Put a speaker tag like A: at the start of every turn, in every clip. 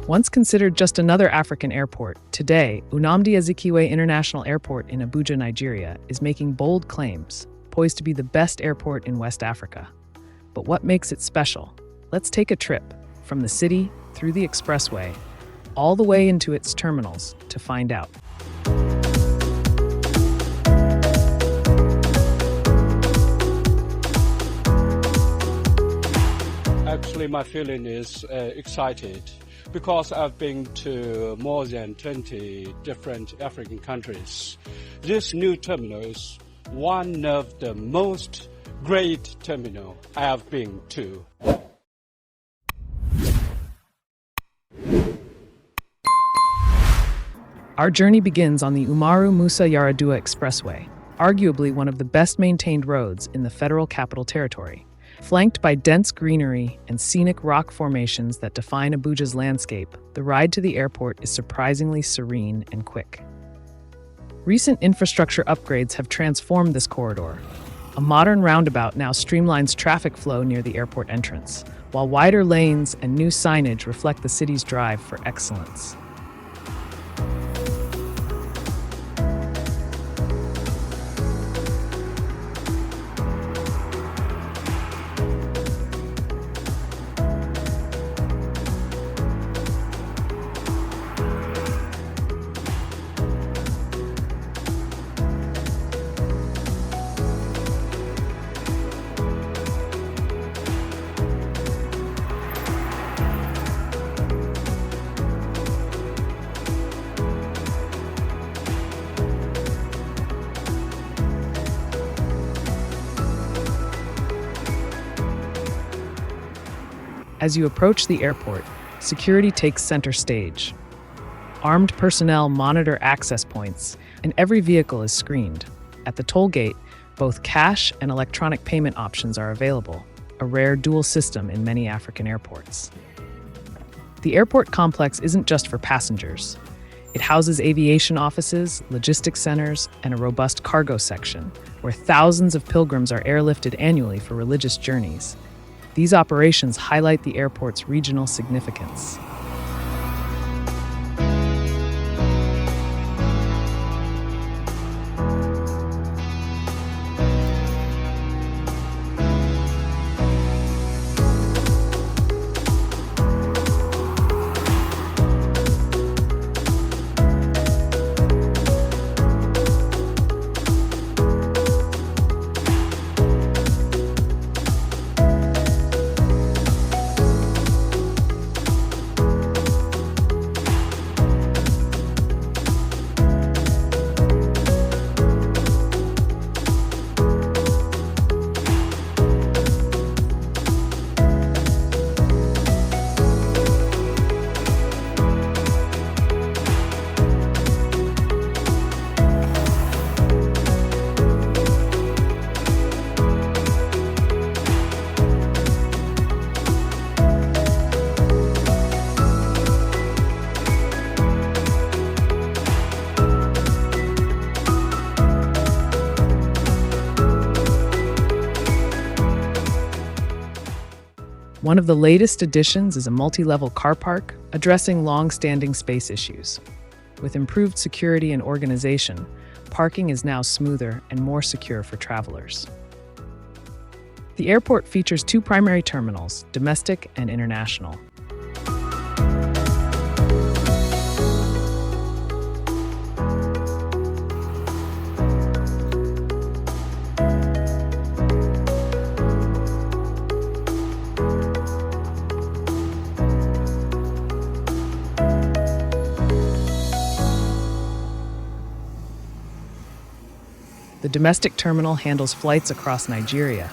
A: Once considered just another African airport, today, Nnamdi Azikiwe International Airport in Abuja, Nigeria, is making bold claims, poised to be the best airport in West Africa. But what makes it special? Let's take a trip from the city through the expressway, all the way into its terminals to find out.
B: Actually, my feeling is excited because I've been to more than 20 different African countries. This new terminal is one of the most great terminals I have been to.
A: Our journey begins on the Umaru Musa Yaradua Expressway, arguably one of the best maintained roads in the Federal Capital Territory. Flanked by dense greenery and scenic rock formations that define Abuja's landscape, the ride to the airport is surprisingly serene and quick. Recent infrastructure upgrades have transformed this corridor. A modern roundabout now streamlines traffic flow near the airport entrance, while wider lanes and new signage reflect the city's drive for excellence. As you approach the airport, security takes center stage. Armed personnel monitor access points, and every vehicle is screened. At the toll gate, both cash and electronic payment options are available, a rare dual system in many African airports. The airport complex isn't just for passengers. It houses aviation offices, logistics centers, and a robust cargo section, where thousands of pilgrims are airlifted annually for religious journeys. These operations highlight the airport's regional significance. One of the latest additions is a multi-level car park addressing long-standing space issues. With improved security and organization, parking is now smoother and more secure for travelers. The airport features two primary terminals, domestic and international. The domestic terminal handles flights across Nigeria,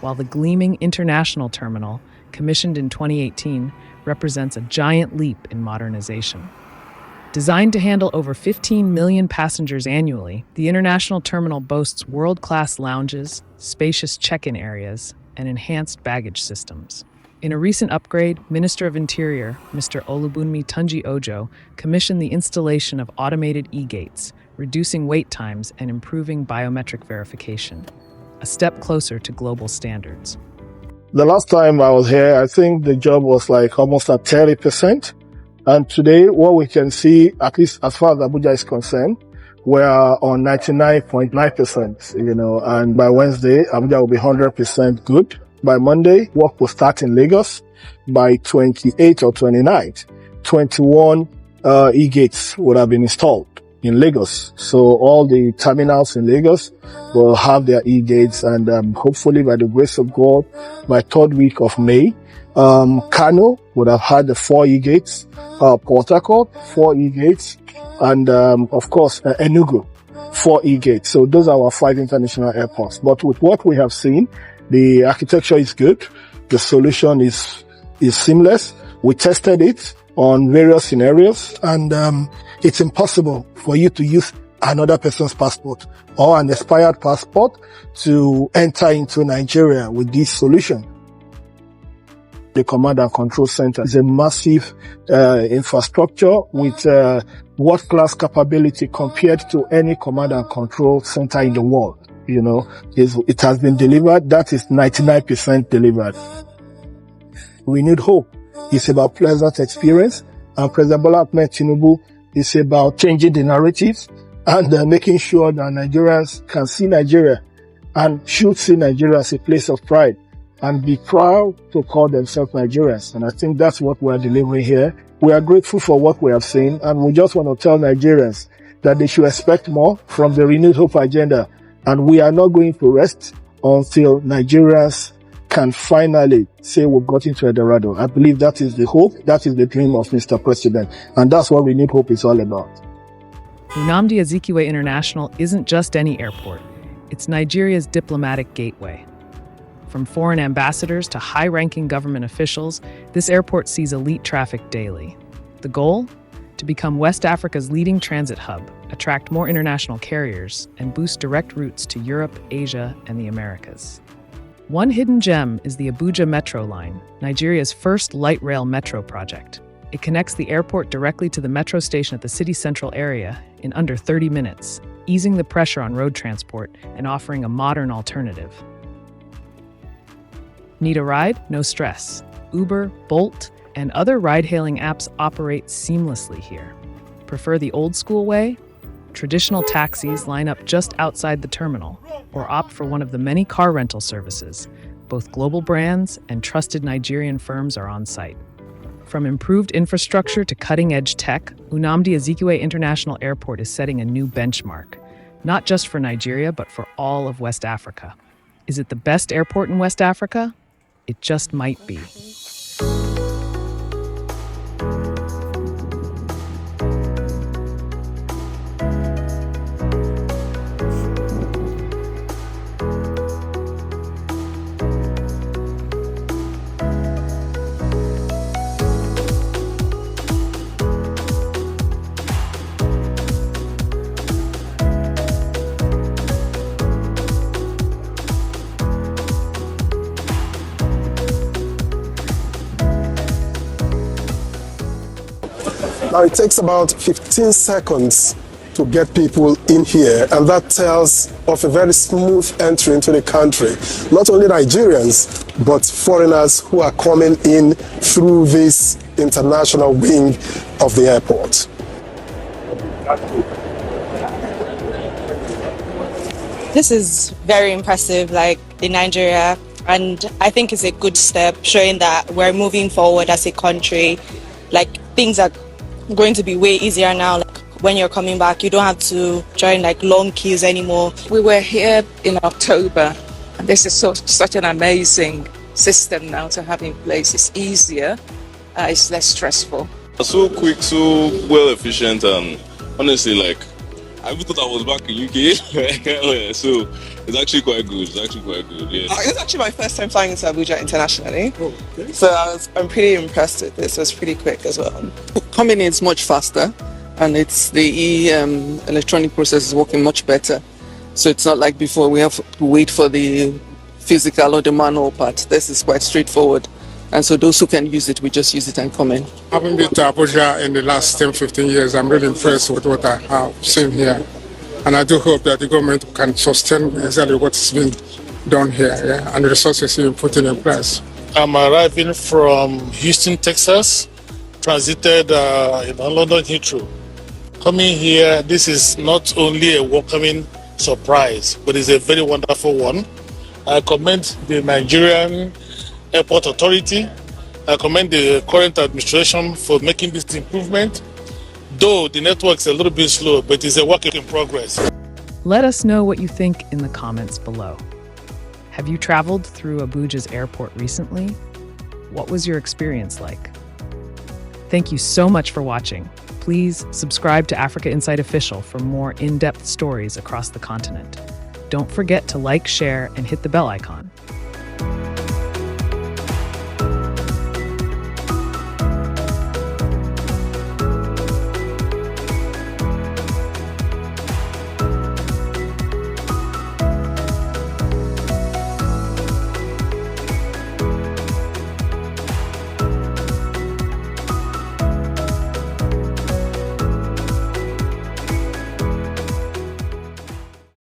A: while the gleaming international terminal, commissioned in 2018, represents a giant leap in modernization. Designed to handle over 15 million passengers annually, the international terminal boasts world-class lounges, spacious check-in areas, and enhanced baggage systems. In a recent upgrade, Minister of Interior, Mr. Olubunmi Tunji-Ojo, commissioned the installation of automated e-gates, reducing wait times and improving biometric verification, a step closer to global standards.
C: The last time I was here, I think the job was like almost at 30%. And today, what we can see, at least as far as Abuja is concerned, we're on 99.9%, and by Wednesday, Abuja will be 100% good. By Monday, work will start in Lagos. By 28th or 29th, 21 e-gates would have been installed in Lagos. So all the terminals in Lagos will have their e-gates, and hopefully by the grace of God, by third week of May, Kano would have had the 4 e-gates, Port Harcourt, 4 e-gates, and of course Enugu, 4 e-gates. So those are our 5 international airports. But with what we have seen, the architecture is good, the solution is seamless. We tested it on various scenarios, and it's impossible for you to use another person's passport or an expired passport to enter into Nigeria with this solution. The command and control center is a massive infrastructure with world-class capability compared to any command and control center in the world. It has been delivered. That is 99% delivered. We need hope. It's about pleasant experience, and President Bola Ahmed Tinubu is about changing the narratives and making sure that Nigerians can see Nigeria and should see Nigeria as a place of pride and be proud to call themselves Nigerians. And I think that's what we are delivering here. We are grateful for what we have seen, and we just want to tell Nigerians that they should expect more from the Renewed Hope agenda, and we are not going to rest until Nigerians can finally say we've got into Eldorado. I believe that is the hope, that is the dream of Mr. President, and that's what Renewed Hope is all about.
A: Nnamdi Azikiwe International isn't just any airport. It's Nigeria's diplomatic gateway. From foreign ambassadors to high-ranking government officials, this airport sees elite traffic daily. The goal? To become West Africa's leading transit hub, attract more international carriers, and boost direct routes to Europe, Asia, and the Americas. One hidden gem is the Abuja Metro line, Nigeria's first light rail metro project. It connects the airport directly to the metro station at the city central area in under 30 minutes, easing the pressure on road transport and offering a modern alternative. Need a ride? No stress. Uber, Bolt, and other ride-hailing apps operate seamlessly here. Prefer the old-school way? Traditional taxis line up just outside the terminal, or opt for one of the many car rental services. Both global brands and trusted Nigerian firms are on site. From improved infrastructure to cutting-edge tech, Nnamdi Azikiwe International Airport is setting a new benchmark, not just for Nigeria, but for all of West Africa. Is it the best airport in West Africa? It just might be.
D: Now it takes about 15 seconds to get people in here, and that tells of a very smooth entry into the country. Not only Nigerians, but foreigners who are coming in through this international wing of the airport.
E: This is very impressive, in Nigeria, and I think it's a good step showing that we're moving forward as a country. Things are going to be way easier now. When you're coming back, you don't have to join long queues anymore.
F: We were here in October, and this is such an amazing system now to have in place. It's easier, it's less stressful.
G: So quick, so well efficient, and honestly, I even thought I was back in UK. So it's actually quite good. Yeah.
H: It's actually my first time flying into Abuja internationally. Oh, okay. So I'm pretty impressed with this. It was pretty quick as well. Coming in is much faster, and it's the electronic process is working much better. So it's not like before we have to wait for the physical or the manual part. This is quite straightforward. And so those who can use it, we just use it and come in.
I: Having been to Abuja in the last 10-15 years, I'm really impressed with what I have seen here. And I do hope that the government can sustain exactly what's been done here, and the resources being put in place.
J: I'm arriving from Houston, Texas,
I: transited in London Heathrow. Coming here, this is not only a welcoming surprise, but it's a very wonderful one. I commend the Nigerian Airport Authority. I commend the current administration for making this improvement. Though the network is a little bit slow, but it's a work in progress.
A: Let us know what you think in the comments below. Have you traveled through Abuja's airport recently? What was your experience like? Thank you so much for watching. Please subscribe to Africa Insight Official for more in-depth stories across the continent. Don't forget to like, share, and hit the bell icon.